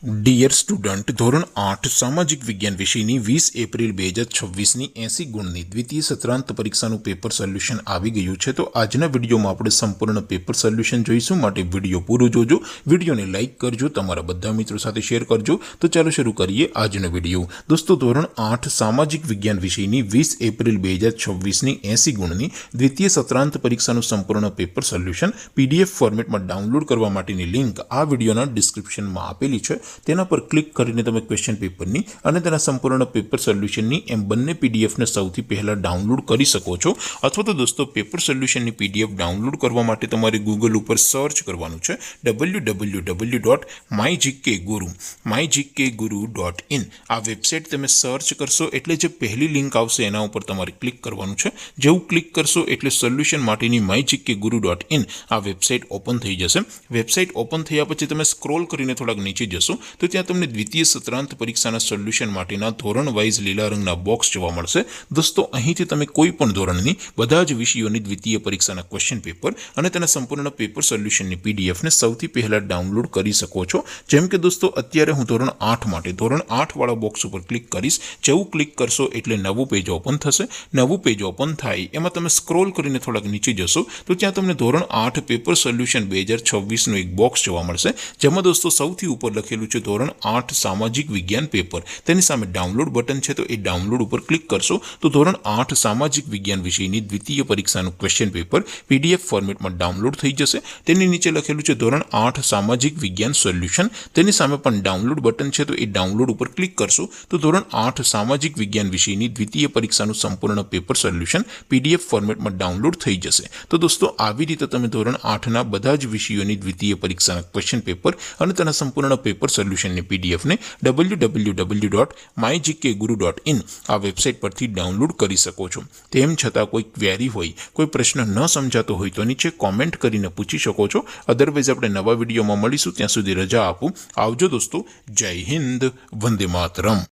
Dear student, ધોરણ 8 સામાજિક વિજ્ઞાન વિષયની 20 એપ્રિલ 2026ની 80 ગુણની દ્વિતીય સત્રાંત પરીક્ષાનું પેપર સોલ્યુશન આવી ગયું છે। તો આજના વિડીયોમાં આપણે સંપૂર્ણ પેપર સોલ્યુશન જોઈશું, માટે વિડીયો પૂરો જોજો, વિડીયોને લાઇક કરજો, તમારા બધા મિત્રો સાથે શેર કરજો। તો ચાલો શરૂ કરીએ આજનો વિડીયો। દોસ્તો, ધોરણ 8 સામાજિક વિજ્ઞાન વિષયની 20 એપ્રિલ 2026ની 80 ગુણની દ્વિતીય સત્રાંત પરીક્ષાનું સંપૂર્ણ પેપર સોલ્યુશન PDF ફોર્મેટમાં ડાઉનલોડ કરવા માટેની લિંક આ વિડીયોના ડિસ્ક્રિપ્શનમાં આપેલી છે। તેના પર ક્લિક કરીને તમે ક્વેશ્ચન પેપરની અને તેના સંપૂર્ણ પેપર સોલ્યુશનની એમ બંને પીડીએફને સૌથી પહેલાં ડાઉનલોડ કરી શકો છો। અથવા તો દોસ્તો, પેપર સોલ્યુશનની પીડીએફ ડાઉનલોડ કરવા માટે તમારે ગૂગલ ઉપર સર્ચ કરવાનું છે www.mygkguru.in। આ વેબસાઇટ તમે સર્ચ કરશો એટલે જે પહેલી લિંક આવશે એના ઉપર તમારે ક્લિક કરવાનું છે। જેવું ક્લિક કરશો એટલે સોલ્યુશન માટેની mygkguru.in આ વેબસાઇટ ઓપન થઈ જશે। વેબસાઇટ ઓપન થયા પછી તમે સ્ક્રોલ કરીને થોડાક નીચે જશો તો ત્યાં તમને દ્વિતીય સત્રાંત પરીક્ષાના સોલ્યુશન માટેના ધોરણ વાઇઝ લીલા રંગના બોક્સ જોવા મળશે। દોસ્તો, અહીંથી તમે કોઈ પણ ધોરણની બધા જ વિષયોની દ્વિતીય પરીક્ષાના ક્વેશ્ચન પેપર અને તેના સંપૂર્ણ પેપર સોલ્યુશનની પીડીએફને સૌથી પહેલા ડાઉનલોડ કરી શકો છો। જેમ કે દોસ્તો, અત્યારે હું ધોરણ 8 માટે ધોરણ 8 વાળા બોક્સ ઉપર ક્લિક કરીશ। જેવું ક્લિક કરશો એટલે નવું પેજ ઓપન થશે। નવું પેજ ઓપન થાય એમાં તમે સ્ક્રોલ કરીને થોડાક નીચે જશો તો ત્યાં તમને ધોરણ 8 પેપર સોલ્યુશન 2026નું એક બોક્સ જોવા મળશે, જેમાં દોસ્તો સૌથી ઉપર લખેલું છે ધોરણ 8 સામાજિક વિજ્ઞાન પેપર। તેની સામે ડાઉનલોડ બટન છે, તો એ ડાઉનલોડ ઉપર ક્લિક કરશો તો ધોરણ 8 સામાજિક વિજ્ઞાન વિષયની દ્વિતીય પરીક્ષાનું ક્વેશ્ચન પેપર PDF ફોર્મેટમાં ડાઉનલોડ થઈ જશે। તેની નીચે લખેલું છે ધોરણ 8 સામાજિક વિજ્ઞાન સોલ્યુશન। તેની સામે પણ ડાઉનલોડ બટન છે, તો એ ડાઉનલોડ ઉપર ક્લિક કરશો તો ધોરણ 8 સામાજિક વિજ્ઞાન વિષયની દ્વિતીય પરીક્ષાનું સંપૂર્ણ પેપર સોલ્યુશન PDF ફોર્મેટમાં ડાઉનલોડ થઈ જશે। તો દોસ્તો, આવી રીતે તમે ધોરણ 8ના બધા જ વિષયોની દ્વિતીય પરીક્ષાના ક્વેશ્ચન પેપર અને તેના સંપૂર્ણ પેપર સોલ્યુશનની પીડીએફને www.mygkguru.in આ વેબસાઇટ પરથી ડાઉનલોડ કરી શકો છો। તેમ છતાં કોઈ ક્વેરી હોય, કોઈ પ્રશ્ન ન સમજાતો હોય તો નીચે કોમેન્ટ કરીને પૂછી શકો છો। અધરવાઇઝ આપણે નવા વિડીયોમાં મળીશું, ત્યાં સુધી રજા આપું। આવજો દોસ્તો, જય હિન્દ, વંદે માતરમ।